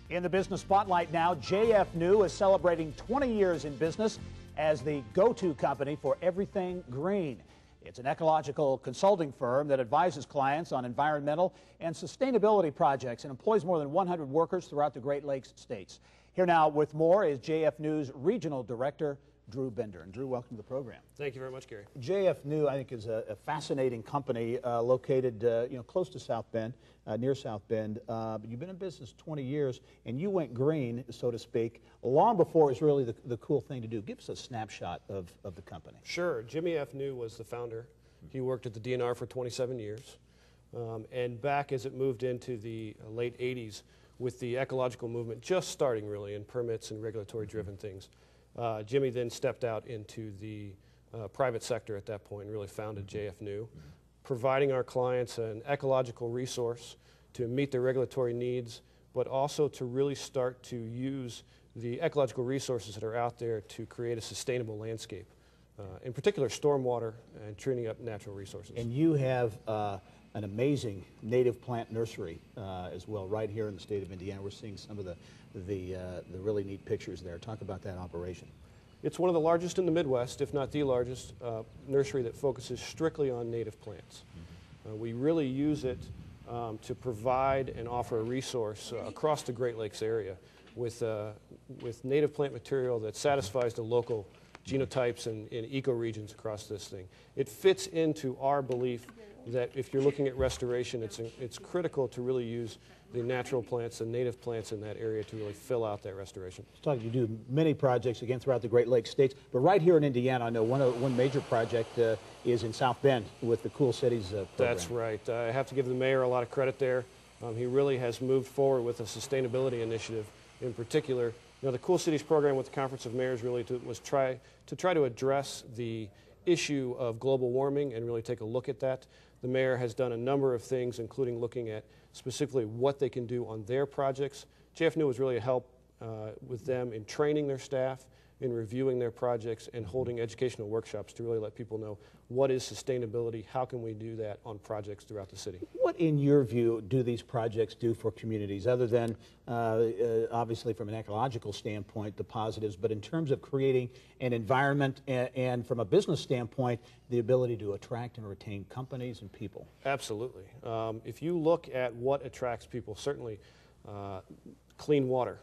In the business spotlight now, JFNew is celebrating 20 years in business as the go-to company for everything green. It's an ecological consulting firm that advises clients on environmental and sustainability projects and employs more than 100 workers throughout the Great Lakes states. Here now with more is JFNew's Regional Director, Drew Bender. And Drew, welcome to the program. Thank you very much, Gary. JFNew, I think, is a fascinating company located, close to South Bend, near South Bend. But you've been in business 20 years, and you went green, so to speak, long before it was really the cool thing to do. Give us a snapshot of the company. Sure. Jimmy F. New was the founder. He worked at the DNR for 27 years. And back as it moved into the late 80s, with the ecological movement just starting really in permits and regulatory-driven things, Jimmy then stepped out into the private sector at that point and really founded JFNew, providing our clients an ecological resource to meet their regulatory needs, but also to really start to use the ecological resources that are out there to create a sustainable landscape, in particular stormwater and treating up natural resources. And you have an amazing native plant nursery as well right here in the state of Indiana. We're seeing some of the really neat pictures there. Talk about that operation. It's one of the largest in the Midwest, if not the largest, nursery that focuses strictly on native plants. We really use it to provide and offer a resource across the Great Lakes area with native plant material that satisfies the local genotypes and ecoregions across this thing. It fits into our belief that if you're looking at restoration, it's critical to really use the natural plants, the native plants in that area to really fill out that restoration. You do many projects again throughout the Great Lakes states, but right here in Indiana, I know one major project is in South Bend with the Cool Cities program. That's right. I have to give the mayor a lot of credit there. He really has moved forward with a sustainability initiative. In particular, the Cool Cities program with the Conference of Mayors really was try to address the issue of global warming and really take a look at that. The mayor has done a number of things, including looking at specifically what they can do on their projects. JFNew was really a help with them in training their staff, in reviewing their projects, and holding educational workshops to really let people know what is sustainability, how can we do that on projects throughout the city. What, in your view, do these projects do for communities, other than obviously from an ecological standpoint, the positives, but in terms of creating an environment and from a business standpoint, the ability to attract and retain companies and people? Absolutely. If you look at what attracts people, certainly clean water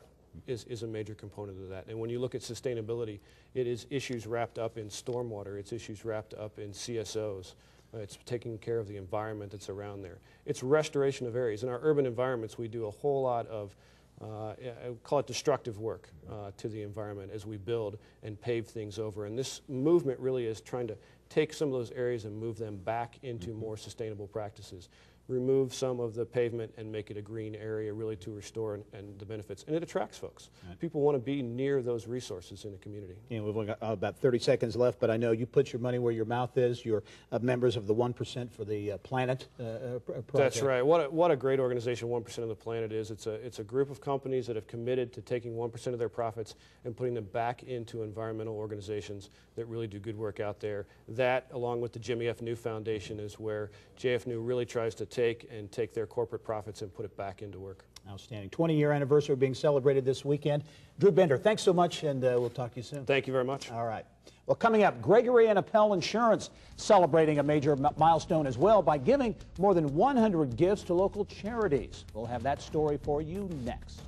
is a major component of that. And when you look at sustainability, it is issues wrapped up in stormwater, it's issues wrapped up in CSOs, it's taking care of the environment that's around there. It's restoration of areas. In our urban environments, we do a whole lot of, I call it destructive work to the environment as we build and pave things over. And this movement really is trying to take some of those areas and move them back into more sustainable practices. Remove some of the pavement and make it a green area really to restore and the benefits. And it attracts folks. Right. People want to be near those resources in a community. Yeah, we've only got about 30 seconds left, but I know you put your money where your mouth is. You're members of the 1% for the Planet project. That's right. What a great organization 1% of the Planet is. It's a group of companies that have committed to taking 1% of their profits and putting them back into environmental organizations that really do good work out there. That, along with the Jimmy F. New Foundation, is where JFNew really tries to take their corporate profits and put it back into work. Outstanding. 20-year anniversary being celebrated this weekend. Drew Bender, thanks so much, and we'll talk to you soon. Thank you very much. All right. Well, coming up, Gregory and Appel Insurance celebrating a major milestone as well by giving more than 100 gifts to local charities. We'll have that story for you next.